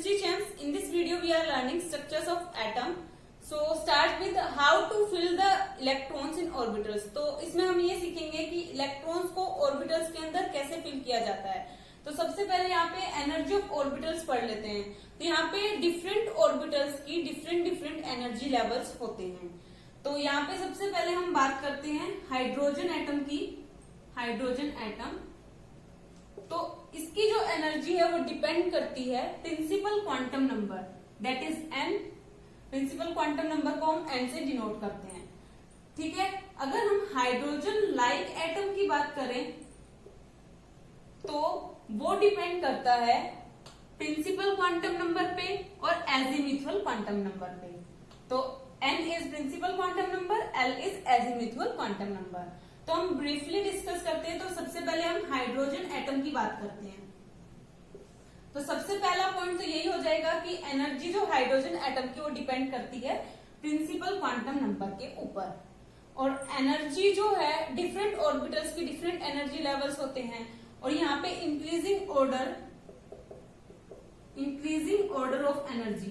chemistry champs. In this video we are learning structures of atom. So start with how to fill the electrons in orbitals. तो इसमें हम ये सीखेंगे कि electrons को orbitals के अंदर कैसे फिल किया जाता है। तो सबसे पहले यहाँ पे एनर्जी ऑफ ऑर्बिटल्स पढ़ लेते हैं। तो यहाँ पे डिफरेंट ऑर्बिटल्स की डिफरेंट एनर्जी लेवल्स होते हैं। तो यहाँ पे सबसे पहले हम बात करते हैं हाइड्रोजन एटम की। हाइड्रोजन एटम, तो इसकी जो एनर्जी है वो डिपेंड करती है principal quantum number, that is n. Principal quantum number को हम एन से डिनोट करते हैं, ठीक है। अगर हम हाइड्रोजन लाइक एटम की बात करें तो वो डिपेंड करता है प्रिंसिपल क्वांटम नंबर पे और एजीमुथल क्वांटम नंबर पे। तो n is principal quantum number, l is azimuthal quantum number. तो हम ब्रीफली डिस्कस करते हैं। तो सबसे पहले हम हाइड्रोजन एटम की बात करते हैं। तो सबसे पहला पॉइंट तो यही हो जाएगा कि एनर्जी जो हाइड्रोजन एटम की वो डिपेंड करती है प्रिंसिपल क्वांटम नंबर के ऊपर। और एनर्जी जो है डिफरेंट ऑर्बिटल्स की डिफरेंट एनर्जी लेवल्स होते हैं। और यहाँ पे इंक्रीजिंग ऑर्डर ऑफ एनर्जी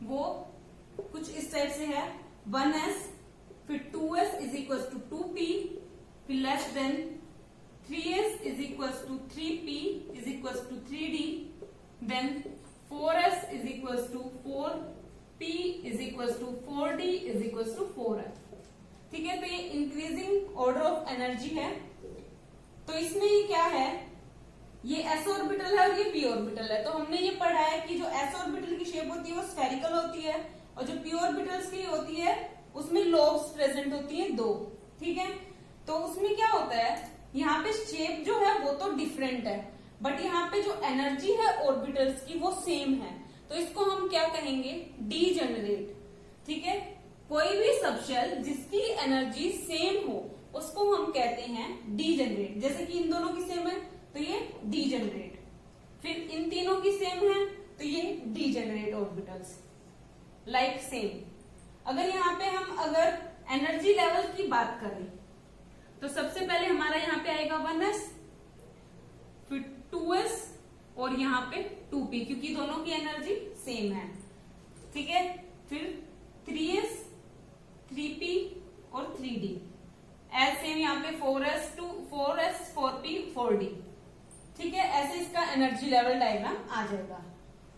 वो कुछ इस टाइप से है, 1s, फिर 2s is equal to 2p, फिर less than 3s is equal to 3p is equal to 3d, then 4s is equal to 4p is equal to 4d is equal to 4f। ठीक है, तो ये increasing order of energy है। तो इसमें ये क्या है, ये s ऑर्बिटल है और ये p ऑर्बिटल है। तो हमने ये पढ़ा है कि जो s ऑर्बिटल की शेप होती है वो स्फेरिकल होती है और जो p ऑर्बिटल्स की होती है उसमें लोब्स प्रेजेंट होती है 2। ठीक है, तो उसमें क्या होता है, यहाँ पे शेप जो है वो तो डिफरेंट है, बट यहाँ पे जो एनर्जी है ऑर्बिटल्स की वो सेम है। तो इसको हम क्या कहेंगे, डीजेनरेट। ठीक है, कोई भी सबशेल जिसकी एनर्जी सेम हो उसको हम कहते हैं डीजेनरेट। जैसे कि इन दोनों की सेम है तो ये डीजेनरेट, फिर इन तीनों की सेम है तो ये डीजेनरेट ऑर्बिटल्स, लाइक सेम। अगर यहाँ पे हम अगर एनर्जी लेवल की बात करें तो सबसे पहले हमारा यहाँ पे आएगा 1s, फिर 2s और यहाँ पे 2p, क्योंकि दोनों की एनर्जी सेम है। ठीक है, फिर 3s, 3p और 3d, एज सेम यहाँ पे 4s, 4p, 4d। ठीक है, ऐसे इसका एनर्जी लेवल डायग्राम आ जाएगा।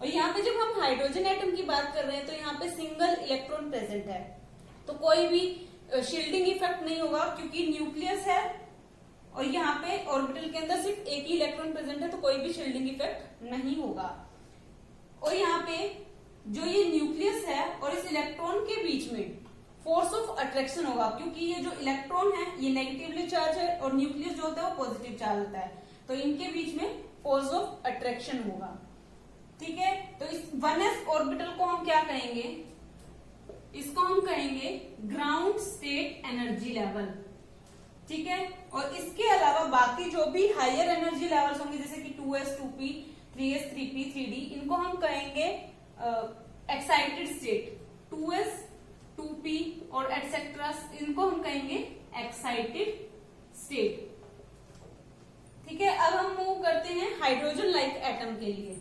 और यहाँ पे जब हम हाइड्रोजन एटम की बात कर रहे हैं तो यहाँ पे सिंगल इलेक्ट्रॉन प्रेजेंट है, तो कोई भी शील्डिंग इफेक्ट नहीं होगा क्योंकि न्यूक्लियस है और यहाँ पे ऑर्बिटल के अंदर सिर्फ एक ही इलेक्ट्रॉन प्रेजेंट है, तो कोई भी शील्डिंग इफेक्ट नहीं होगा। और यहाँ पे जो ये न्यूक्लियस है और इस इलेक्ट्रॉन के बीच में फोर्स ऑफ अट्रैक्शन होगा, क्योंकि ये जो इलेक्ट्रॉन है ये नेगेटिवली चार्ज है और न्यूक्लियस जो होता है वो पॉजिटिव चार्ज होता है, तो इनके बीच में फोर्स ऑफ अट्रैक्शन होगा। ठीक है, तो इस 1s ऑर्बिटल को हम क्या कहेंगे, इसको हम कहेंगे ग्राउंड स्टेट एनर्जी लेवल। ठीक है, और इसके अलावा बाकी जो भी हायर एनर्जी लेवल्स होंगे जैसे कि 2s, 2p, 3s, 3p, 3d, इनको हम कहेंगे एक्साइटेड स्टेट। 2s, 2p और एटसेट्रा इनको हम कहेंगे एक्साइटेड स्टेट। ठीक है, अब हम मूव करते हैं हाइड्रोजन लाइक एटम के लिए।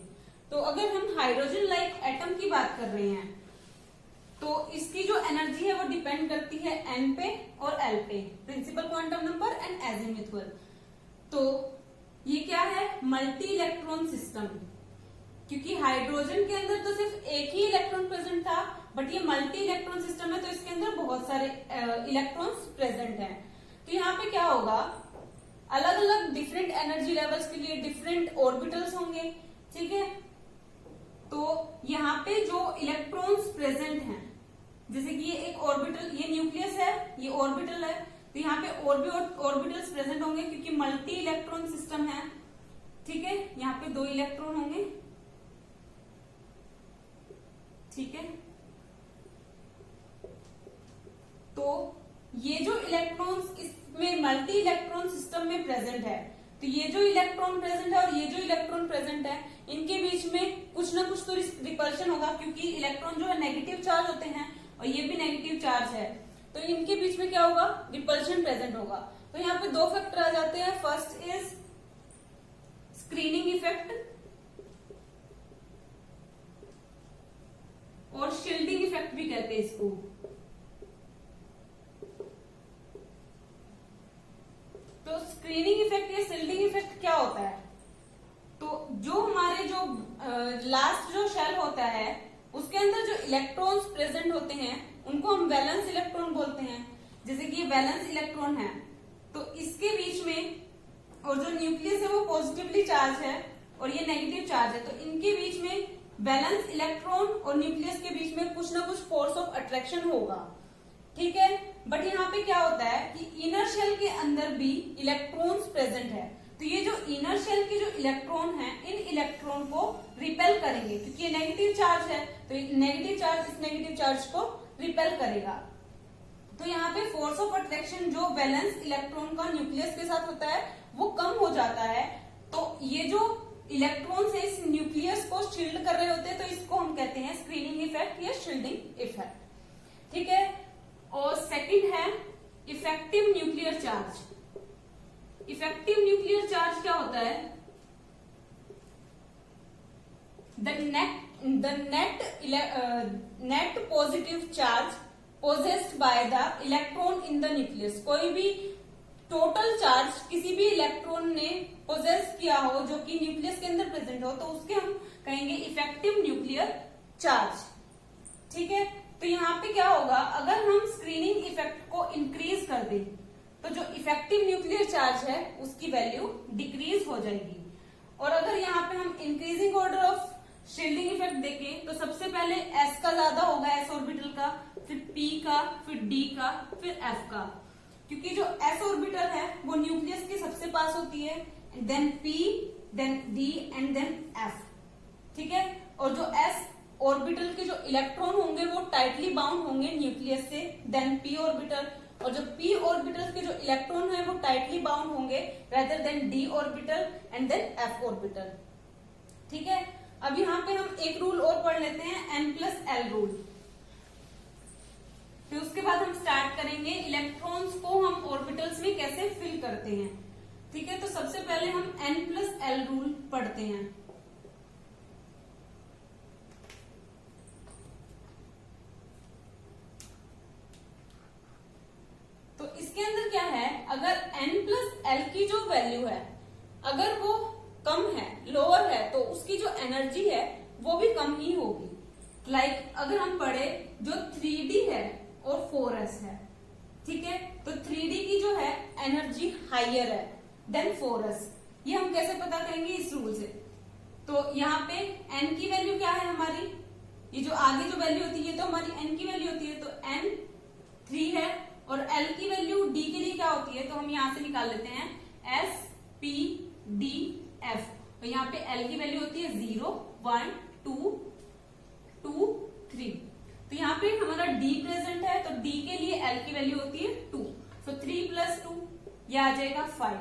तो अगर हम हाइड्रोजन लाइक एटम की बात कर रहे हैं तो इसकी जो एनर्जी है वो डिपेंड करती है n पे और l पे, principal quantum number and azimuthal. तो ये क्या है, मल्टी इलेक्ट्रॉन सिस्टम, क्योंकि हाइड्रोजन के अंदर तो सिर्फ एक ही इलेक्ट्रॉन प्रेजेंट था, बट ये मल्टी इलेक्ट्रॉन सिस्टम है तो इसके अंदर बहुत सारे इलेक्ट्रॉन्स प्रेजेंट हैं। तो यहाँ पे क्या होगा, अलग अलग डिफरेंट एनर्जी लेवल्स के लिए डिफरेंट ऑर्बिटल्स होंगे। ठीक है, तो यहाँ पे जो इलेक्ट्रॉन्स प्रेजेंट हैं, जैसे कि ये एक ऑर्बिटल, ये न्यूक्लियस है, ये ऑर्बिटल है, तो यहाँ पे और भी ऑर्बिटल्स प्रेजेंट होंगे क्योंकि मल्टी इलेक्ट्रॉन सिस्टम है। ठीक है, यहाँ पे 2 इलेक्ट्रॉन होंगे। ठीक है, तो ये जो इलेक्ट्रॉन्स इसमें मल्टी इलेक्ट्रॉन सिस्टम में प्रेजेंट है, तो ये जो इलेक्ट्रॉन प्रेजेंट है और ये जो इलेक्ट्रॉन प्रेजेंट है इनके बीच में कुछ ना कुछ तो रिपल्शन होगा, क्योंकि इलेक्ट्रॉन जो है नेगेटिव चार्ज होते हैं और ये भी नेगेटिव चार्ज है, तो इनके बीच में क्या होगा, रिपल्शन प्रेजेंट होगा। तो यहाँ पे 2 फैक्टर आ जाते हैं। First is screening effect last जो शेल होता है उसके अंदर जो इलेक्ट्रॉन्स प्रेजेंट होते हैं उनको हम वैलेंस इलेक्ट्रॉन बोलते हैं। जैसे कि ये वैलेंस इलेक्ट्रॉन है तो इसके बीच में, और जो न्यूक्लियस है वो पॉजिटिवली चार्ज है और ये नेगेटिव चार्ज है, तो इनके बीच में वैलेंस इलेक्ट्रॉन और न्यूक्लियस के बीच में कुछ ना कुछ फोर्स ऑफ अट्रैक्शन होगा, ठीक है। बट यहाँ पे क्या होता है कि इनर शेल के अंदर भी इलेक्ट्रॉन्स प्रेजेंट है, तो ये जो इनर शेल के जो इलेक्ट्रॉन है इन इलेक्ट्रॉन को रिपेल करेंगे, क्योंकि ये नेगेटिव चार्ज है तो नेगेटिव चार्ज इस नेगेटिव चार्ज को रिपेल करेगा। तो यहाँ पे फोर्स ऑफ अट्रैक्शन जो वैलेंस इलेक्ट्रॉन का न्यूक्लियस के साथ होता है वो कम हो जाता है, तो ये जो इलेक्ट्रॉन्स है इस न्यूक्लियस को शील्ड कर रहे होते हैं, तो इसको हम कहते हैं स्क्रीनिंग इफेक्ट या शील्डिंग इफेक्ट, ठीक है। और सेकंड है effective nuclear charge. Effective nuclear charge क्या होता है? Net positive charge possessed by the electron in the nucleus। कोई भी टोटल चार्ज किसी भी इलेक्ट्रॉन ने पोजेस किया हो जो कि न्यूक्लियस के अंदर प्रेजेंट हो, तो उसके हम कहेंगे इफेक्टिव न्यूक्लियर चार्ज, ठीक है। तो यहाँ पे क्या होगा, अगर हम स्क्रीनिंग इफेक्ट को इंक्रीज कर दें तो जो इफेक्टिव न्यूक्लियर चार्ज है उसकी वैल्यू डिक्रीज हो जाएगी। और अगर यहाँ पे हम increasing order of shielding effect देखें तो सबसे पहले S का ज्यादा होगा, S ऑर्बिटल का, फिर P का, फिर D का, फिर F का, क्योंकि जो S ऑर्बिटल है वो न्यूक्लियस के सबसे पास होती है, then P, then D and then F, ठीक है। और जो S ऑर्बिटल के जो इलेक्ट्रॉन होंगे वो टाइटली बाउंड होंगे न्यूक्लियस से, देन P ऑर्बिटल, और जो P ऑर्बिटल के जो इलेक्ट्रॉन है वो टाइटली बाउंड होंगे rather than D orbital and then F orbital, ठीक है। अब यहाँ पे हम एक रूल और पढ़ लेते हैं, N+L रूल। फिर उसके बाद हम स्टार्ट करेंगे इलेक्ट्रॉन्स को हम ऑर्बिटल्स में कैसे फिल करते हैं, ठीक है। तो सबसे पहले हम N+L रूल पढ़ते हैं। तो इसके अंदर क्या है, अगर N+L की जो वैल्यू है अगर वो कम है, लोअर है, तो उसकी जो एनर्जी है वो भी कम ही होगी। लाइक अगर हम पढ़े जो 3D है और 4s है, ठीक है, तो 3D की जो है एनर्जी हाइयर है देन 4s। ये हम कैसे पता करेंगे, इस रूल से। तो यहाँ पे n की वैल्यू क्या है हमारी, ये जो आगे जो वैल्यू होती है ये तो हमारी n की वैल्यू होती है, तो n 3 है, और l की वैल्यू d के लिए क्या होती है, तो हम यहाँ से निकाल लेते हैं s p d f। तो यहाँ पे l की वैल्यू होती है 0 1 2 2 3। तो यहाँ पे हमारा d प्रेजेंट है, तो d के लिए l की वैल्यू होती है 2, तो 3 + 2 ये आ जाएगा 5।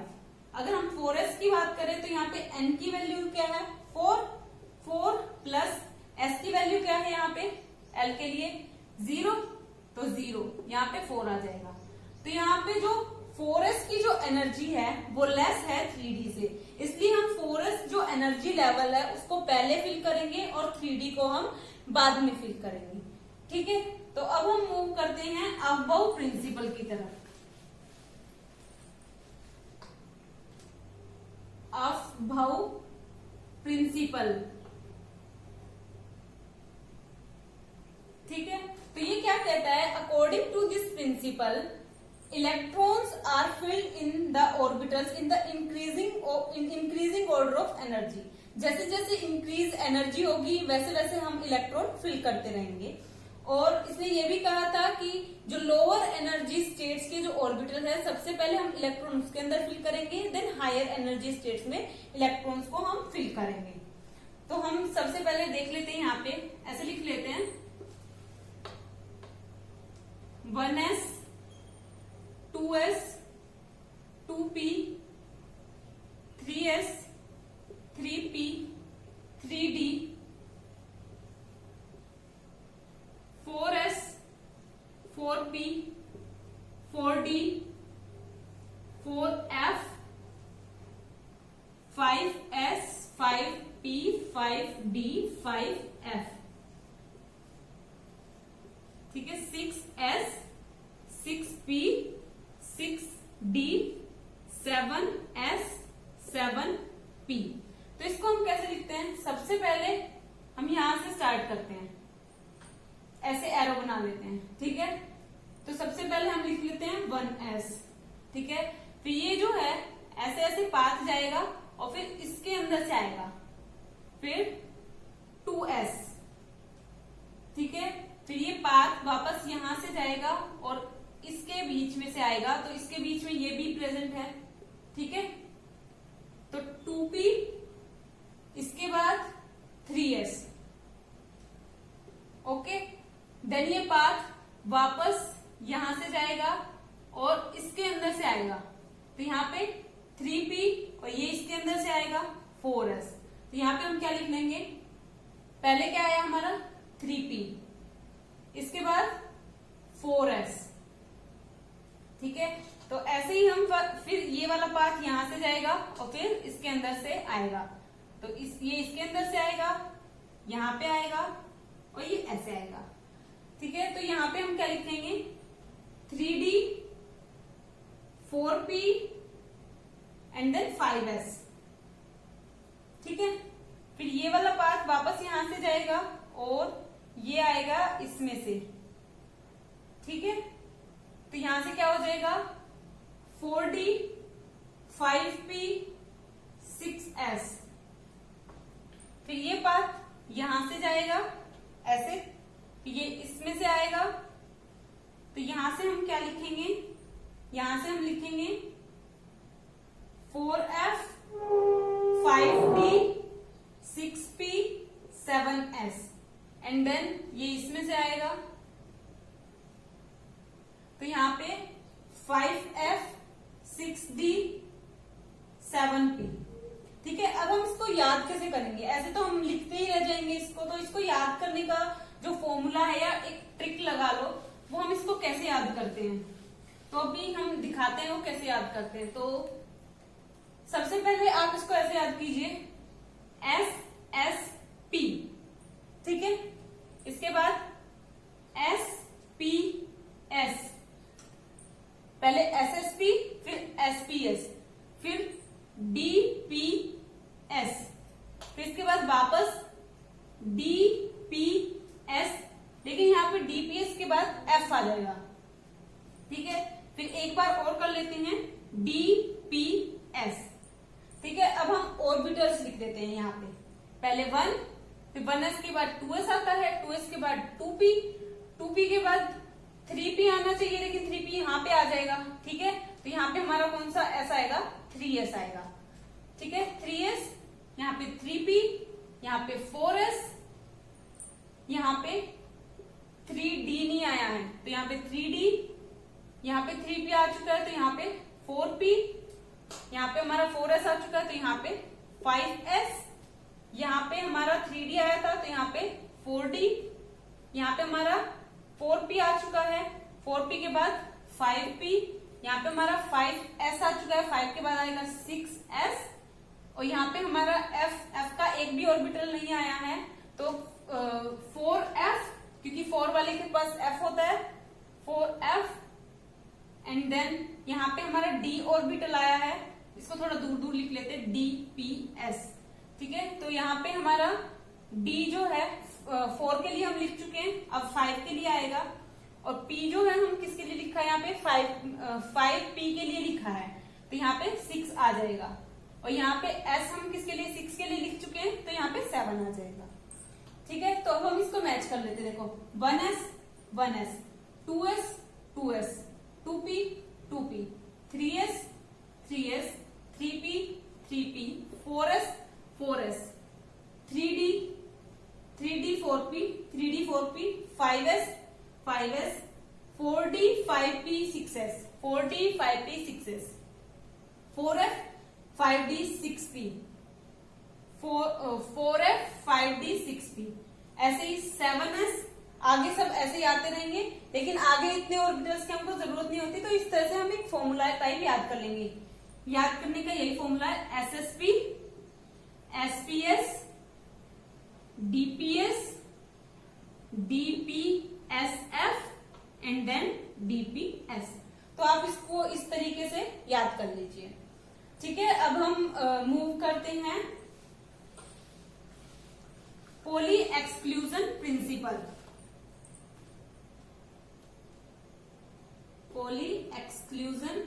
अगर हम 4s की बात करें तो यहाँ पे n की वैल्यू क्या है 4, 4 प्लस s की वैल्यू क्या है यहाँ पे l के लिए 0, तो 0 यहाँ पे 4 आ जाएगा। तो यहाँ पे जो 4s की जो एनर्जी है वो लेस है 3d से, इसलिए हम 4s जो एनर्जी लेवल है उसको पहले फिल करेंगे और 3d को हम बाद में फिल करेंगे, ठीक है। तो अब हम मूव करते हैं अबव प्रिंसिपल की तरफ। अबव प्रिंसिपल, ठीक है। तो ये क्या कहता है, according to this principle electrons are filled in the orbitals in the increasing order of energy। जैसे जैसे इंक्रीज एनर्जी होगी वैसे वैसे हम इलेक्ट्रॉन फिल करते रहेंगे। और इसने ये भी कहा था कि जो लोअर एनर्जी स्टेट्स के जो ऑर्बिटल है सबसे पहले हम इलेक्ट्रॉन उसके अंदर फिल करेंगे, देन हायर एनर्जी स्टेट्स में इलेक्ट्रॉन्स को हम फिल करेंगे। तो हम सबसे पहले देख लेते हैं, यहाँ पे ऐसे लिख लेते हैं 1s 2s 2p 3s 3p 3d 4s 4p 4d 4f 5s 5p 5d 5f, ठीक है। 6s 6p 6d 7s 7p। तो इसको हम कैसे लिखते हैं, सबसे पहले यहां से स्टार्ट करते हैं, ऐसे एरो बना लेते हैं, ठीक है। तो सबसे पहले हम लिख लेते हैं 1s, ठीक है। फिर ये जो है ऐसे ऐसे पाथ जाएगा और फिर इसके अंदर से आएगा, फिर 2s, ठीक है। फिर ये पाथ वापस यहां से जाएगा और इसके बीच में से आएगा, तो इसके बीच में ये भी प्रेजेंट है, ठीक है। तो 2p, इसके बाद 3s, ओके। देन ये पाथ वापस यहां से जाएगा और इसके अंदर से आएगा, तो यहाँ पे 3p और ये इसके अंदर से आएगा 4s। तो यहाँ पे हम क्या लिख लेंगे, पहले क्या आया हमारा 3p, इसके बाद 4s, ठीक है। तो ऐसे ही हम फिर ये वाला पार्ट यहां से जाएगा और फिर इसके अंदर से आएगा, तो ये इसके अंदर से आएगा, यहाँ पे आएगा और ये ऐसे आएगा, ठीक है। तो यहाँ पे हम क्या लिखेंगे 3d 4p and then 5s, ठीक है। फिर ये वाला पार्ट वापस यहां से जाएगा और ये आएगा इसमें से, ठीक है। तो यहां से क्या हो जाएगा 4d 5p 6s। फिर ये पार्ट यहां से जाएगा ऐसे, ये इसमें से आएगा, तो यहां से हम क्या लिखेंगे, यहां से हम लिखेंगे 4f 5d 6p 7s and then ये इसमें से आएगा, तो यहाँ पे 5f 6d 7p, ठीक है। अब हम इसको याद कैसे करेंगे, ऐसे तो हम लिखते ही रह जाएंगे इसको, तो इसको याद करने का जो फॉर्मूला है या एक ट्रिक लगा लो, वो हम इसको कैसे याद करते हैं, तो अभी हम दिखाते हैं वो कैसे याद करते हैं। तो सबसे पहले आप इसको ऐसे याद कीजिए SSP, ठीक है। इसके बाद SPS, पहले SSP फिर SPS फिर DPS, फिर इसके बाद वापस DPS, लेकिन यहाँ पे DPS के बाद F आ जाएगा, ठीक है। फिर एक बार और कर लेते हैं DPS, ठीक है। अब हम ऑर्बिटल्स लिख देते हैं यहाँ पे, पहले 1, फिर 1s के बाद 2s आता है, 2s के बाद 2p, 2p के बाद 3p आना चाहिए, लेकिन 3p यहाँ पे आ जाएगा, ठीक है। तो यहाँ पे हमारा कौन सा s आएगा 3s आएगा, ठीक है। 3s, यहाँ पे 3p, यहाँ पे 4s, यहाँ पे 3d नहीं आया है, तो यहाँ पे 3d, यहाँ पे 3p आ चुका है, तो यहाँ पे 4p, यहाँ पे हमारा 4s आ चुका है, तो यहाँ पे 5s, यहाँ पे हमारा 3d आया था, तो यहाँ पे 4d, यहाँ पे हमारा 4p आ चुका है, 4p के बाद 5p, यहाँ पे हमारा 5s आ चुका है, 5 के बाद आएगा 6s, और यहाँ पे हमारा f का एक भी ऑर्बिटल नहीं आया है, तो 4f, क्योंकि 4 वाले के पास f होता है, 4f एंड देन यहाँ पे हमारा d ऑर्बिटल आया है, इसको थोड़ा दूर दूर लिख लेते हैं dps, ठीक है। तो यहाँ पे हमारा d जो है 4 के लिए हम लिख चुके हैं, अब 5 के लिए आएगा, और p जो है हम किसके लिए लिखा है, यहाँ पे 5p के लिए लिखा है, तो यहाँ पे 6 आ जाएगा, और यहाँ पे s हम किसके लिए 6 के लिए लिख चुके हैं, तो यहाँ पे 7 आ जाएगा, ठीक है। तो अब हम इसको मैच कर लेते हैं, देखो 1s 1s 2s 2s 2p 2p 3s 3s 3p 3p 4s 4s 3d 3d 4p 3d 4p 5s 5s 4d 5p 6s 4d 5p 6s 4f 5d 6p 4f 5d 6p, ऐसे ही 7s, आगे सब ऐसे ही आते रहेंगे, लेकिन आगे इतने orbitals की हमको जरूरत नहीं होती, तो इस तरह से हम एक फॉर्मूला टाइप याद कर लेंगे। याद करने का यही फॉर्मूला है SSP SPS DPS DPSF and then DPS। तो आप इसको इस तरीके से याद कर लीजिए, ठीक है। अब हम मूव करते हैं poly exclusion principle. Poly exclusion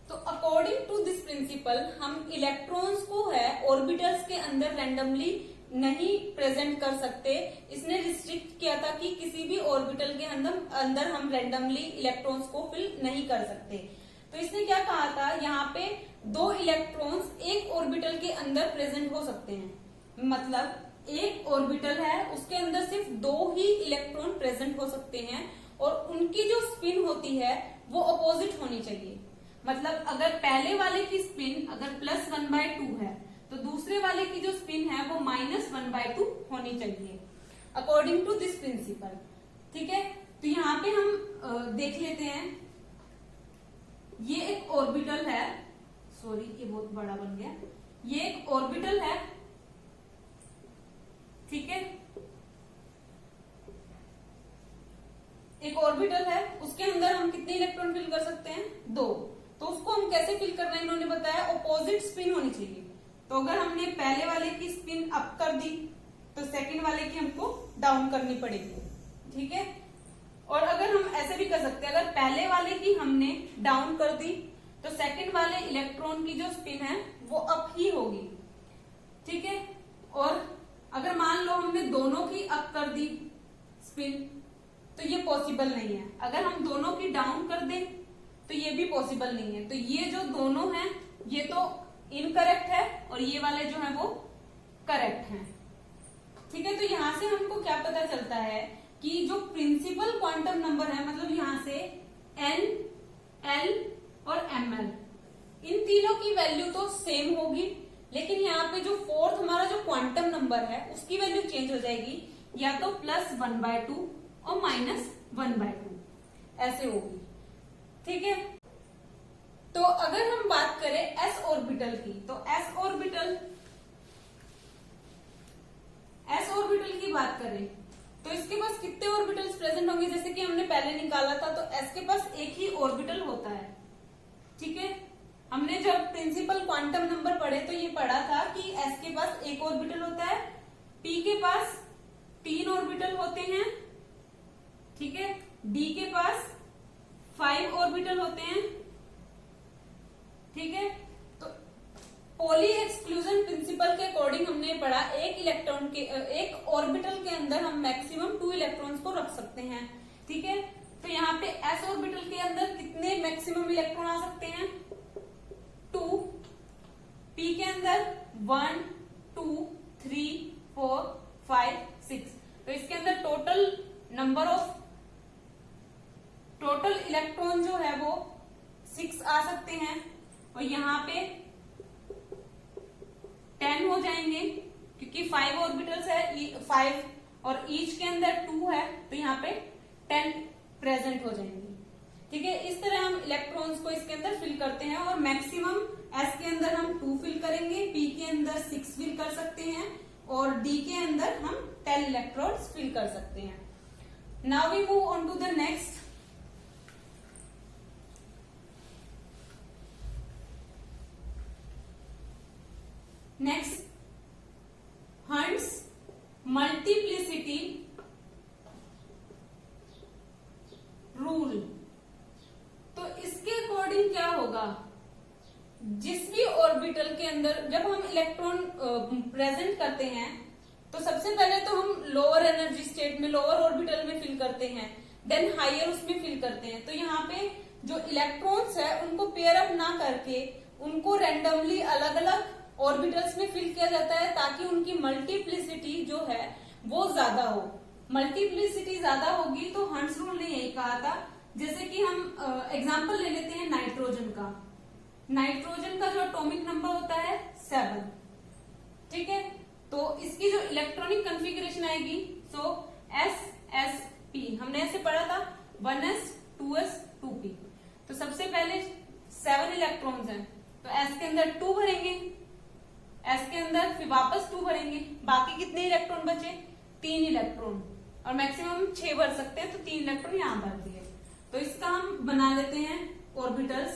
तो अकॉर्डिंग टू दिस प्रिंसिपल हम इलेक्ट्रॉन्स को है ऑर्बिटल्स के अंदर रैंडमली नहीं प्रेजेंट कर सकते। इसने रिस्ट्रिक्ट किया था कि किसी भी ऑर्बिटल के अंदर हम रैंडमली इलेक्ट्रॉन्स को फिल नहीं कर सकते। तो इसने क्या कहा था, यहाँ पे 2 इलेक्ट्रॉन्स एक ऑर्बिटल के अंदर प्रेजेंट हो सकते हैं। मतलब एक ऑर्बिटल है उसके अंदर सिर्फ 2 ही इलेक्ट्रॉन प्रेजेंट हो सकते हैं और उनकी जो स्पिन होती है वो अपोजिट होनी चाहिए। मतलब अगर पहले वाले की स्पिन अगर +1/2 है तो दूसरे वाले की जो स्पिन है वो -1/2 होनी चाहिए अकॉर्डिंग टू दिस प्रिंसिपल। ठीक है, तो यहाँ पे हम देख लेते हैं। ये एक ऑर्बिटल है, सॉरी ये बहुत बड़ा बन गया। ये एक ऑर्बिटल है, ठीक है, एक ऑर्बिटल है, उसके अंदर हम कितने इलेक्ट्रॉन फिल कर सकते हैं? 2। तो उसको हम कैसे फिल करना है इन्होंने बताया, ऑपोजिट स्पिन होनी चाहिए। तो अगर हमने पहले वाले की स्पिन अप कर दी तो सेकंड वाले की हमको डाउन करनी पड़ेगी। ठीक है, और अगर हम ऐसे भी कर सकते हैं, अगर पहले वाले की हमने डाउन कर दी तो सेकंड वाले इलेक्ट्रॉन की जो स्पिन है वो अप ही होगी। ठीक है, और अगर मान लो हमने दोनों की अप कर दी स्पिन तो ये पॉसिबल नहीं है। अगर हम दोनों की डाउन कर दें तो ये भी पॉसिबल नहीं है। तो ये जो दोनों हैं ये तो इनकरेक्ट है और ये वाले जो हैं वो करेक्ट हैं। ठीक है, तो यहां से हमको क्या पता चलता है कि जो प्रिंसिपल क्वांटम नंबर है, मतलब यहां से n, l और ml, इन तीनों की वैल्यू तो सेम होगी, लेकिन यहाँ पे जो फोर्थ हमारा जो क्वांटम नंबर है उसकी वैल्यू चेंज हो जाएगी, या तो +1/2 और -1/2 ऐसे होगी। ठीक है, तो अगर हम बात करें s ऑर्बिटल की, तो s ऑर्बिटल की बात करें तो इसके पास कितने ऑर्बिटल्स प्रेजेंट होंगे? जैसे कि हमने पहले निकाला था तो s के पास एक ही ऑर्बिटल होता है। ठीक है, हमने जब प्रिंसिपल क्वांटम नंबर पढ़े तो ये पढ़ा था कि s के पास एक ऑर्बिटल होता है, p के पास 3 ऑर्बिटल होते हैं, ठीक है, d के पास 5 ऑर्बिटल होते हैं। ठीक है, तो पॉली एक्सक्लूजन प्रिंसिपल के अकॉर्डिंग हमने पढ़ा एक ऑर्बिटल के अंदर हम मैक्सिमम 2 इलेक्ट्रॉन्स को रख सकते हैं। ठीक है, तो यहाँ पे s ऑर्बिटल के अंदर कितने मैक्सिमम इलेक्ट्रॉन आ सकते हैं? 2। p के अंदर 1, 2, 3, 4, 5, 6। तो इसके अंदर टोटल इलेक्ट्रॉन जो है वो 6 आ सकते हैं और यहाँ पे 10 हो जाएंगे क्योंकि 5 ऑर्बिटल्स है, 5 और ईच के अंदर 2 है तो यहाँ पे 10 प्रेजेंट हो जाएंगे। ठीक है, इस तरह हम इलेक्ट्रॉन्स को इसके अंदर फिल करते हैं और मैक्सिमम s के अंदर हम 2 फिल करेंगे, p के अंदर 6 फिल कर सकते हैं और d के अंदर हम 10 इलेक्ट्रॉन्स फिल कर सकते हैं। Now we move on to the next. Next, Hund's multiplicity rule. तो इसके अकॉर्डिंग क्या होगा, जिस भी ऑर्बिटल के अंदर जब हम इलेक्ट्रॉन प्रेजेंट करते हैं तो सबसे पहले तो हम लोअर एनर्जी स्टेट में, लोअर ऑर्बिटल में फिल करते हैं, देन हायर उसमें फिल करते हैं। तो यहाँ पे जो इलेक्ट्रॉन्स है उनको पेयर अप ना करके उनको रैंडमली अलग अलग ऑर्बिटल्स में फिल किया जाता है ताकि उनकी मल्टीप्लिसिटी जो है वो ज्यादा हो। मल्टीप्लिसिटी ज्यादा होगी तो हंट्स रूल ने यही कहा था। जैसे कि हम एग्जांपल ले लेते हैं नाइट्रोजन का। नाइट्रोजन का जो एटॉमिक नंबर होता है 7। ठीक है, तो इसकी जो इलेक्ट्रॉनिक कॉन्फ़िगरेशन आएगी सो SsP, हमने ऐसे पढ़ा था 1s 2s 2p। तो सबसे पहले 7 इलेक्ट्रॉन्स हैं तो s के अंदर 2 भरेंगे, s के अंदर फिर वापस 2 भरेंगे, बाकी कितने इलेक्ट्रॉन बचे? 3 इलेक्ट्रॉन, और मैक्सिमम 6 भर सकते हैं तो 3 इलेक्ट्रॉन यहां भर दिए। तो इसका हम बना लेते हैं ऑर्बिटल्स।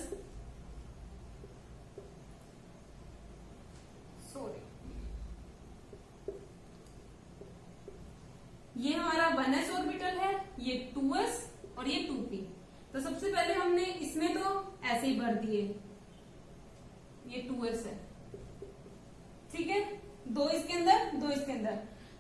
पहले हमने इसमें तो ऐसे ही भर दिए, ये 2s है, ठीक है, 2 इसके अंदर 2 इसके अंदर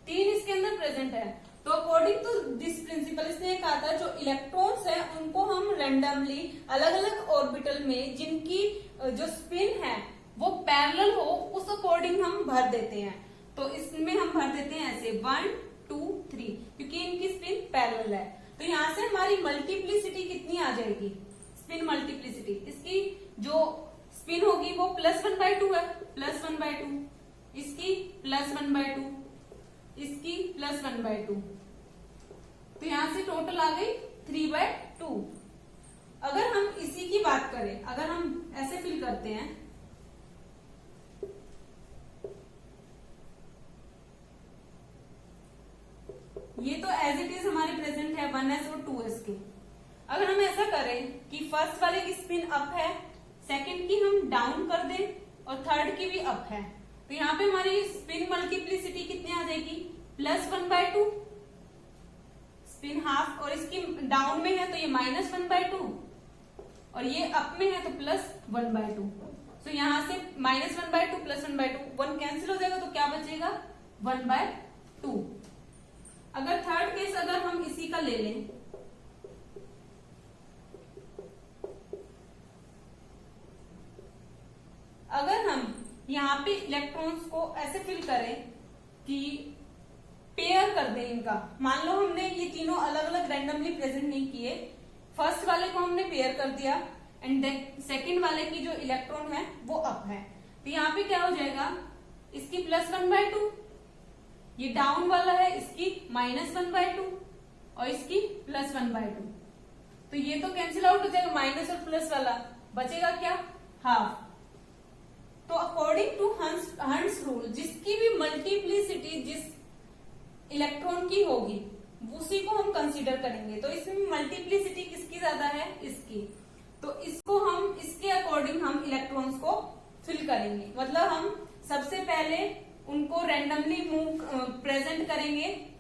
3 इसके अंदर प्रेजेंट है। तो अकॉर्डिंग टू दिस प्रिंसिपल इसने एक कहा था जो इलेक्ट्रॉन्स है उनको हम रैंडमली अलग अलग ऑर्बिटल में जिनकी जो स्पिन है वो पैरेलल हो उस अकॉर्डिंग हम भर देते हैं। तो इसमें हम भर देते हैं ऐसे 1 2 3 क्योंकि इनकी स्पिन पैरेलल है। तो यहाँ से हमारी मल्टीप्लिसिटी कितनी आ जाएगी, स्पिन मल्टीप्लिसिटी, इसकी जो स्पिन होगी वो +1/2 है, +1/2, इसकी +1/2, इसकी +1/2, तो यहां से टोटल आ गई 3/2। अगर हम इसी की बात करें, अगर हम ऐसे फिल करते हैं, ये तो एज इट इज हमारे प्रेजेंट है 1s और 2s के। अगर हम ऐसा करें कि फर्स्ट वाले की स्पिन अप है, सेकंड की हम डाउन कर दें और थर्ड की भी अप है, तो यहाँ पे हमारी स्पिन मल्टीप्लिसिटी कितनी आ जाएगी, +1/2, स्पिन हाफ, और इसकी डाउन में है तो ये -1/2 और ये अप में है तो +1/2। तो यहां से -1/2 +1/2 1 कैंसिल हो जाएगा तो क्या बचेगा 1/2। अगर थर्ड केस अगर हम इसी का ले लें, अगर हम यहाँ पे इलेक्ट्रॉन्स को ऐसे फिल करें कि पेयर कर दें इनका, मान लो हमने ये तीनों अलग अलग रैंडमली प्रेजेंट नहीं किए, फर्स्ट वाले को हमने पेयर कर दिया एंड देन सेकेंड वाले की जो इलेक्ट्रॉन है वो अप है, तो यहाँ पे क्या हो जाएगा, इसकी +1/2, ये डाउन वाला है इसकी -1/2 और इसकी +1/2, तो ये तो कैंसिल आउट हो जाएगा, माइनस और प्लस वाला बचेगा क्या, हाफ। तो अकॉर्डिंग टू हंस रूल जिसकी भी मल्टीप्लिसिटी जिस इलेक्ट्रॉन की होगी उसी को हम कंसीडर करेंगे। तो इसमें मल्टीप्लिसिटी किसकी ज्यादा है, इसकी, तो इसको हम इसके अकॉर्डिंग हम इलेक्ट्रॉन्स को फिल करेंगे, मतलब हम सबसे पहले उनको रैंडमली प्रेजेंट करेंगे,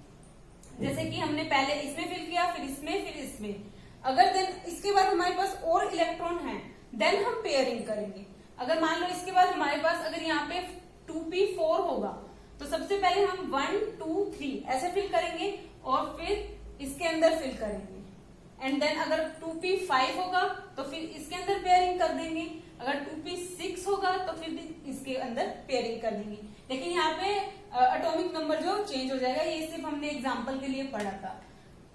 जैसे कि हमने पहले इसमें फिल किया, फिर इसमें, फिर इसमें। अगर देन इसके बाद हमारे पास और इलेक्ट्रॉन है देन हम पेयरिंग करेंगे। अगर मान लो इसके बाद हमारे पास अगर यहाँ पे 2p4 होगा तो सबसे पहले हम 1 2 3 ऐसे फिल करेंगे और फिर इसके अंदर फिल करेंगे एंड देन अगर 2p5 होगा तो फिर इसके अंदर पेयरिंग कर देंगे, अगर 2p6 होगा तो फिर इसके अंदर पेयरिंग कर देंगे। लेकिन यहाँ पे एटॉमिक नंबर जो चेंज हो जाएगा, ये सिर्फ हमने एग्जांपल के लिए पढ़ा था,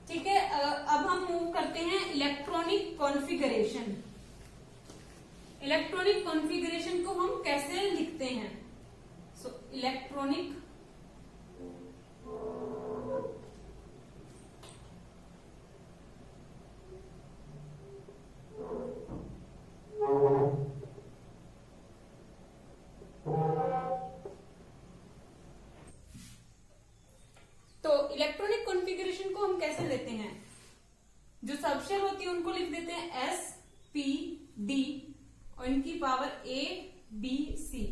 ठीक है। अब हम मूव करते हैं इलेक्ट्रॉनिक कॉन्फ़िगरेशन। इलेक्ट्रॉनिक कॉन्फ़िगरेशन को हम कैसे लिखते हैं, सो इलेक्ट्रॉनिक इलेक्ट्रॉनिक कॉन्फ़िगरेशन को हम कैसे लेते हैं, जो सबशेल होती है उनको लिख देते हैं S P D और इनकी पावर A B C।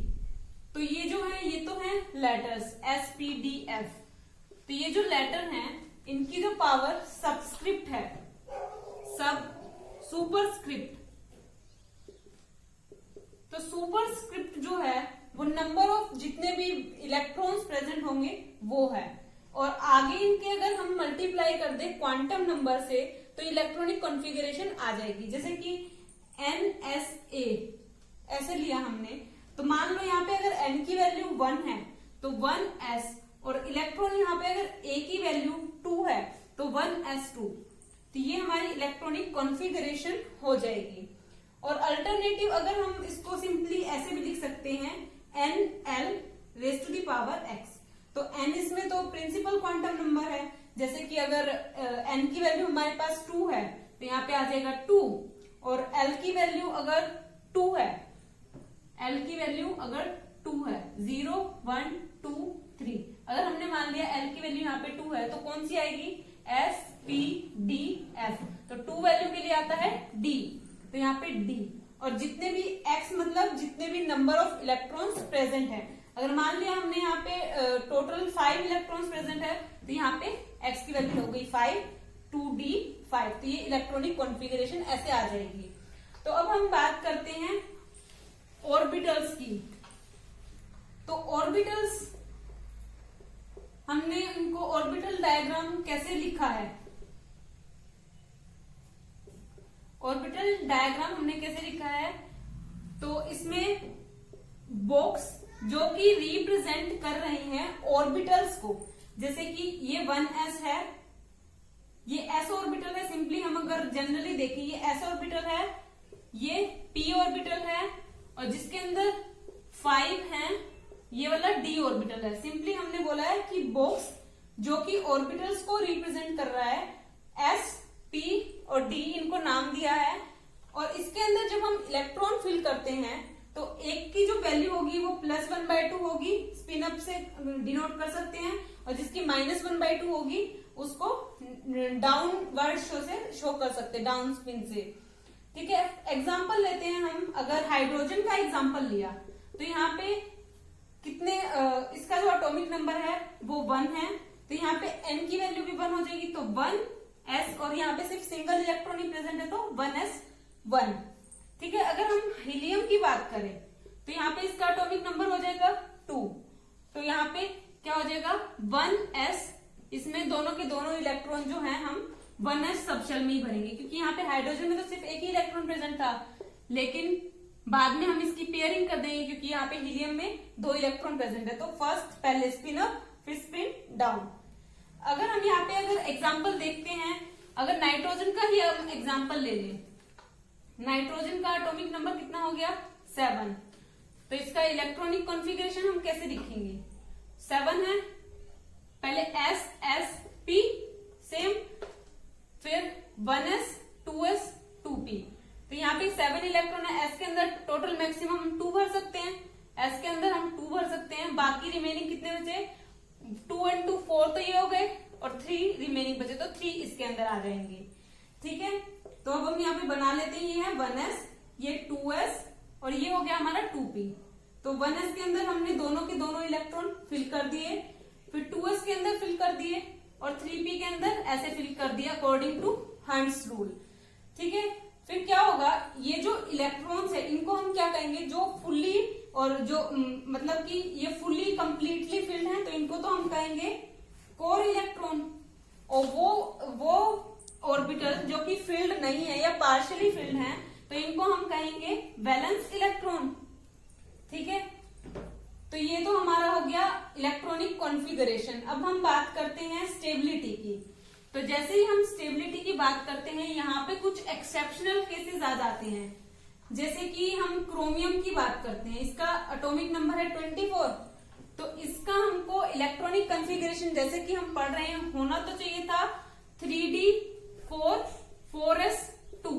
तो ये जो है ये तो है letters S P D F। तो ये जो लेटर हैं इनकी जो पावर सबस्क्रिप्ट है, सब सुपरस्क्रिप्ट, तो सुपरस्क्रिप्ट जो है वो नंबर ऑफ जितने भी इलेक्ट्रॉन्स प्रेजेंट होंगे वो है, और आगे इनके अगर हम मल्टीप्लाई कर दें क्वांटम नंबर से तो इलेक्ट्रॉनिक कॉन्फ़िगरेशन आ जाएगी। जैसे कि NSA ऐसे लिया हमने, तो मान लो यहाँ पे अगर N की वैल्यू 1 है तो 1s, और इलेक्ट्रॉन यहाँ पे अगर A की वैल्यू 2 है तो 1s2, तो ये हमारी इलेक्ट्रॉनिक कॉन्फ़िगरेशन हो जाएगी। और अल्टरनेटिव अगर हम इसको सिंपली ऐसे भी लिख सकते हैं NL⁻⁴x। तो n इसमें तो प्रिंसिपल क्वांटम नंबर है, जैसे कि अगर n की वैल्यू हमारे पास 2 है तो यहाँ पे आ जाएगा 2, और l की वैल्यू अगर 2 है, l की वैल्यू अगर 2 है 0 1 2 3, अगर हमने मान लिया l की वैल्यू यहाँ पे 2 है तो कौन सी आएगी S P D F। तो 2 वैल्यू के लिए आता है D, तो यहाँ पे D, और जितने भी x मतलब जितने भी नंबर ऑफ इलेक्ट्रॉन्स प्रेजेंट है, अगर मान लिया हमने यहाँ पे टोटल 5 इलेक्ट्रॉन्स प्रेजेंट है तो यहाँ पे x की वैल्यू हो गई 5, 2d5। तो ये इलेक्ट्रॉनिक कॉन्फ़िगरेशन ऐसे आ जाएगी। तो अब हम बात करते हैं ऑर्बिटल्स की। तो ऑर्बिटल्स हमने उनको ऑर्बिटल डायग्राम कैसे लिखा है, ऑर्बिटल डायग्राम हमने कैसे लिखा है, तो इसमें बॉक्स जो कि रिप्रेजेंट कर रहे हैं ऑर्बिटल्स को, जैसे कि ये 1s है, ये s ऑर्बिटल है। सिंपली हम अगर जनरली देखें ये s ऑर्बिटल है, ये p ऑर्बिटल है, और जिसके अंदर 5 है ये वाला d ऑर्बिटल है। सिंपली हमने बोला है कि बॉक्स जो कि ऑर्बिटल्स को रिप्रेजेंट कर रहा है, s, p और d इनको नाम दिया है, और इसके अंदर जब हम इलेक्ट्रॉन फिल करते हैं तो एक की जो वैल्यू होगी वो +1/2 होगी, स्पिन अप से डिनोट कर सकते हैं, और जिसकी -1/2 होगी उसको डाउनवर्ड शो कर सकते हैं, डाउन स्पिन से। ठीक है, एग्जाम्पल लेते हैं हम। अगर हाइड्रोजन का एग्जाम्पल लिया तो यहाँ पे कितने इसका जो एटॉमिक नंबर है वो 1 है, तो यहाँ पे n की वैल्यू भी 1 हो जाएगी, तो 1s, और यहाँ पे सिर्फ सिंगल इलेक्ट्रॉन ही प्रेजेंट है तो 1s1। ठीक है, अगर हम हीलियम की बात करें तो यहाँ पे इसका एटॉमिक नंबर हो जाएगा 2, तो यहाँ पे क्या हो जाएगा 1s, इसमें दोनों के दोनों इलेक्ट्रॉन जो हैं हम 1s सबशेल में ही भरेंगे, क्योंकि यहाँ पे हाइड्रोजन में तो सिर्फ एक ही इलेक्ट्रॉन प्रेजेंट था, लेकिन बाद में हम इसकी पेयरिंग कर देंगे क्योंकि यहाँ पे हीलियम में 2 इलेक्ट्रॉन प्रेजेंट है। तो फर्स्ट पहले स्पिन अप फिर स्पिन डाउन। अगर हम यहाँ पे अगर एग्जाम्पल देखते हैं, अगर नाइट्रोजन का ही हम एग्जाम्पल ले लें, नाइट्रोजन का एटॉमिक नंबर कितना हो गया 7, तो इसका इलेक्ट्रॉनिक कॉन्फ़िगरेशन हम कैसे लिखेंगे, 7 है, पहले s s p सेम, फिर 1s 2s 2p। तो यहाँ पे 7 इलेक्ट्रॉन है, s के अंदर टोटल मैक्सिमम हम 2 भर सकते हैं, s के अंदर हम 2 भर सकते हैं, बाकी रिमेनिंग कितने बचे 2 and 2 4 तो ये हो गए, और 3 रिमेनिंग बचे तो 3 इसके अंदर आ जाएंगे। ठीक है, तो अब हम यहाँ पे बना लेते हैं, ये है 1s, ये 2s, और ये हो गया हमारा 2p। तो 1s के अंदर हमने दोनों के दोनों इलेक्ट्रॉन फिल कर दिए, फिर 2s के अंदर फिल कर दिए, और 3p के अंदर ऐसे फिल कर दिया अकॉर्डिंग टू हंट्स रूल। ठीक है, फिर क्या होगा, ये जो इलेक्ट्रॉन्स है इनको हम क्या कहेंगे, जो फुल्ली और जो मतलब कि ये फुल्ली कंप्लीटली फिल्ड है तो इनको तो हम कहेंगे कोर इलेक्ट्रॉन, और वो ऑर्बिटल जो कि फिल्ड नहीं है या पार्शियली फिल्ड है तो इनको हम कहेंगे वैलेंस इलेक्ट्रॉन। ठीक है, तो ये तो हमारा हो गया इलेक्ट्रॉनिक कॉन्फ़िगरेशन। अब हम बात करते हैं स्टेबिलिटी की। तो जैसे ही हम स्टेबिलिटी की बात करते हैं, यहाँ पे कुछ एक्सेप्शनल केसेस आ जाते हैं, जैसे कि हम क्रोमियम की बात करते हैं, इसका एटॉमिक नंबर है 24, तो इसका हमको इलेक्ट्रॉनिक कॉन्फ़िगरेशन जैसे कि हम पढ़ रहे हैं होना तो चाहिए था 3d4 4s2,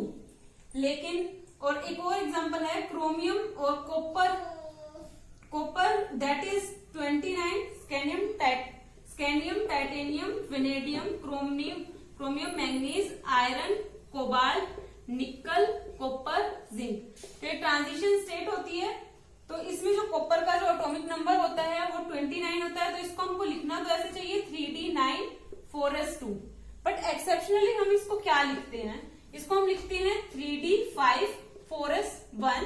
लेकिन और एक और एग्जांपल है क्रोमियम और copper that is 29, scandium titanium vanadium chromium manganese iron cobalt nickel copper zinc. तो ये ट्रांजिशन स्टेट होती है, तो इसमें जो कॉपर का जो एटॉमिक नंबर होता है वो 29 होता है, तो इसको हमको लिखना तो ऐसे चाहिए 3d9 4s2, बट एक्सेप्शनली हम इसको क्या लिखते हैं, इसको हम लिखते हैं 3d5 4s1,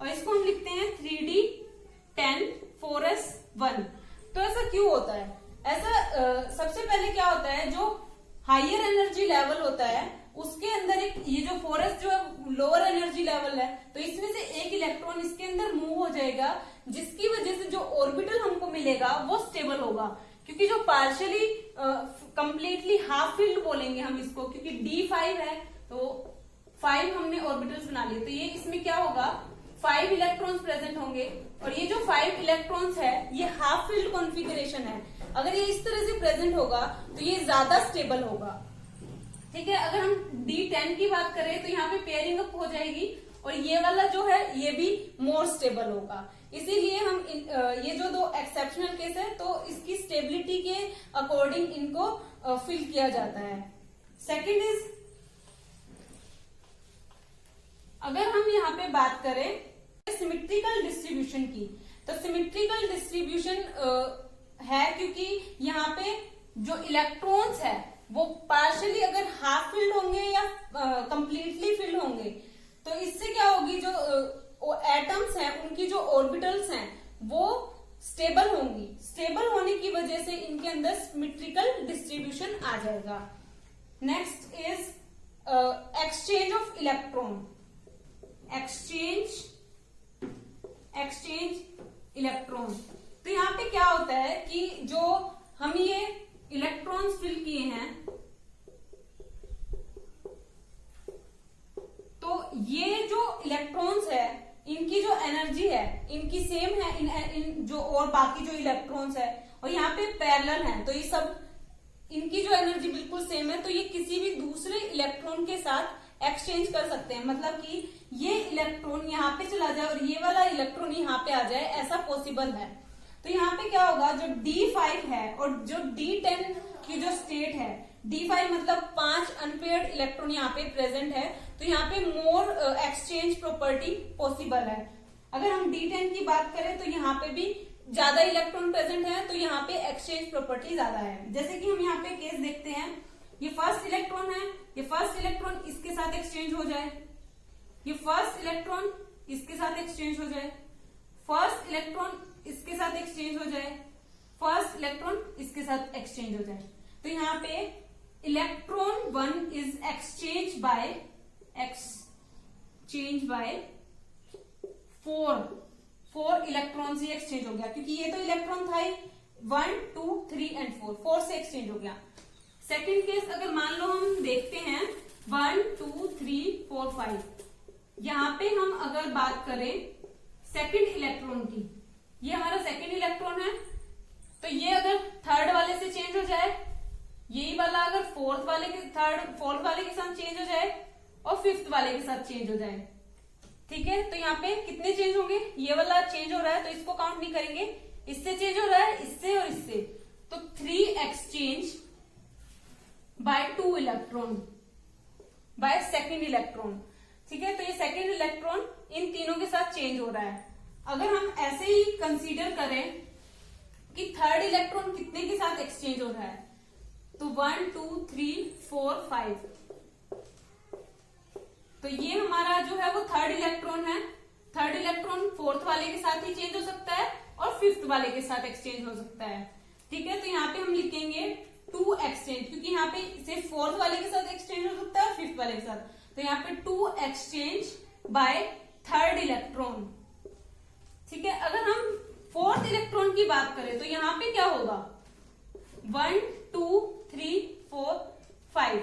और इसको हम लिखते हैं 3d10 4s1। तो ऐसा क्यों होता है? ऐसा सबसे पहले क्या होता है, जो हायर एनर्जी लेवल होता है उसके अंदर एक ये जो 4s जो लोअर एनर्जी लेवल है, तो इसमें से एक इलेक्ट्रॉन इसके अंदर मूव हो जाएगा, जिसकी वजह से जो ऑर्बिटल हमको मिलेगा वो स्टेबल होगा, क्योंकि जो पार्शियली कंप्लीटली हाफ फील्ड बोलेंगे हम इसको, क्योंकि d5 है तो 5 हमने ऑर्बिटल्स बना लिए, तो ये इसमें क्या होगा 5 इलेक्ट्रॉन्स प्रेजेंट होंगे, और ये जो 5 इलेक्ट्रॉन्स है ये हाफ फील्ड कॉन्फ़िगरेशन है। अगर ये इस तरह से प्रेजेंट होगा तो ये ज्यादा स्टेबल होगा। ठीक है, अगर हम d10 की बात करें तो यहाँ पे पेयरिंग अप हो जाएगी, और ये वाला जो है ये भी मोर स्टेबल होगा। इसीलिए हम ये जो दो एक्सेप्शनल केस है तो इसकी स्टेबिलिटी के अकॉर्डिंग इनको फिल किया जाता है। सेकंड इज, अगर हम यहाँ पे बात करें सिमेट्रिकल डिस्ट्रीब्यूशन की, तो सिमेट्रिकल डिस्ट्रीब्यूशन है क्योंकि यहाँ पे जो इलेक्ट्रॉन्स है वो पार्शियली अगर हाफ फिल्ड होंगे या कंप्लीटली फिल्ड होंगे, तो इससे क्या होगी, जो एटम्स हैं उनकी जो ऑर्बिटल्स हैं वो स्टेबल होंगी। स्टेबल होने की वजह से इनके अंदर सिमेट्रिकल डिस्ट्रीब्यूशन आ जाएगा। Next is exchange of electron. Exchange electron. तो यहाँ पे क्या होता है कि जो हम ये इलेक्ट्रॉन्स फिल किए हैं, तो ये जो इलेक्ट्रॉन्स है इनकी जो एनर्जी है इनकी सेम है इन जो और बाकी जो इलेक्ट्रॉन्स है, और यहाँ पे पैरेलल हैं, तो ये सब इनकी जो एनर्जी बिल्कुल सेम है, तो ये किसी भी दूसरे इलेक्ट्रॉन के साथ एक्सचेंज कर सकते हैं। मतलब कि ये इलेक्ट्रॉन यहाँ पे चला जाए और ये वाला इलेक्ट्रॉन यहाँ पे आ जाए, ऐसा पॉसिबल है। तो यहाँ पे क्या होगा, जो D5 है और जो D10 की जो स्टेट है, D5 मतलब 5 अनपेयर्ड इलेक्ट्रॉन यहाँ पे प्रेजेंट है, तो यहाँ पे मोर एक्सचेंज प्रॉपर्टी पॉसिबल है। अगर हम D10 की बात करें तो यहाँ पे भी ज्यादा इलेक्ट्रॉन प्रेजेंट है, तो यहाँ पे एक्सचेंज प्रॉपर्टी ज्यादा है। जैसे कि हम यहाँ पे केस देखते हैं, ये फर्स्ट इलेक्ट्रॉन है, ये फर्स्ट इलेक्ट्रॉन इसके साथ एक्सचेंज हो जाए, ये फर्स्ट इलेक्ट्रॉन इसके साथ एक्सचेंज हो जाए, फर्स्ट इलेक्ट्रॉन इसके साथ एक्सचेंज हो जाए, फर्स्ट इलेक्ट्रॉन इसके साथ एक्सचेंज हो जाए। तो यहाँ पे electron 1 is exchange bye 4 electron he exchange हो गया, क्योंकि ये तो इलेक्ट्रॉन था ही 1, 2, 3 एंड 4 से एक्सचेंज हो गया। सेकेंड केस अगर मान लो हम देखते हैं 1, 2, 3, 4, 5, यहाँ पे हम अगर बात करें सेकेंड इलेक्ट्रॉन की, ये हमारा सेकेंड इलेक्ट्रॉन है, तो ये अगर थर्ड वाले से चेंज हो जाए, यही वाला अगर फोर्थ वाले के साथ चेंज हो जाए और फिफ्थ वाले के साथ चेंज हो जाए, ठीक है, तो यहाँ पे कितने चेंज होंगे, ये वाला चेंज हो रहा है तो इसको काउंट नहीं करेंगे, इससे चेंज हो रहा है, इससे और इससे, तो 3 exchange bye 2 electron by second electron, ठीक है। तो ये सेकेंड इलेक्ट्रॉन इन तीनों के साथ चेंज हो रहा है। अगर हम ऐसे ही कंसीडर करें कि थर्ड इलेक्ट्रॉन कितने के साथ एक्सचेंज हो रहा है, तो 1, 2, 3, 4, 5, तो ये हमारा जो है वो थर्ड इलेक्ट्रॉन है। थर्ड इलेक्ट्रॉन फोर्थ वाले के साथ ही चेंज हो सकता है और फिफ्थ वाले के साथ एक्सचेंज हो सकता है, ठीक है। तो यहाँ पे हम लिखेंगे 2 एक्सचेंज, क्योंकि यहाँ पे सिर्फ फोर्थ वाले के साथ एक्सचेंज हो सकता है और फिफ्थ वाले के साथ, तो यहाँ पे 2 एक्सचेंज बाय थर्ड इलेक्ट्रॉन, ठीक है। अगर हम फोर्थ इलेक्ट्रॉन की बात करें तो यहाँ पे क्या होगा, 1, 2, 3, 4, 5,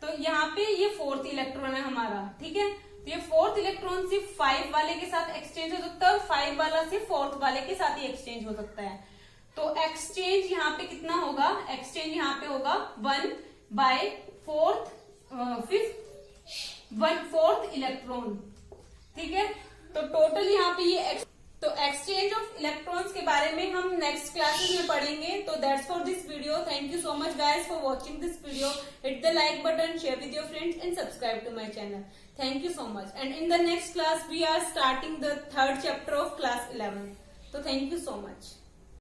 तो यहाँ पे ये फोर्थ इलेक्ट्रॉन है हमारा, ठीक है। तो ये फोर्थ इलेक्ट्रॉन सिर्फ 5 वाले के साथ एक्सचेंज हो सकता है और 5 वाला सिर्फ फोर्थ वाले के साथ ही एक्सचेंज हो सकता है। तो एक्सचेंज यहाँ पे कितना होगा, एक्सचेंज यहाँ पे होगा 1 बाय फोर्थ इलेक्ट्रॉन, ठीक है। तो टोटल यहाँ पे ये तो एक्सचेंज ऑफ इलेक्ट्रॉन्स के बारे में हम नेक्स्ट क्लासेस में पढ़ेंगे। तो that's for this video. Thank you so much guys for watching this video. Hit the like button, share with your friends and subscribe to my channel. Thank you so much. And in the next class, we are starting the third chapter of class 11. So thank you so much.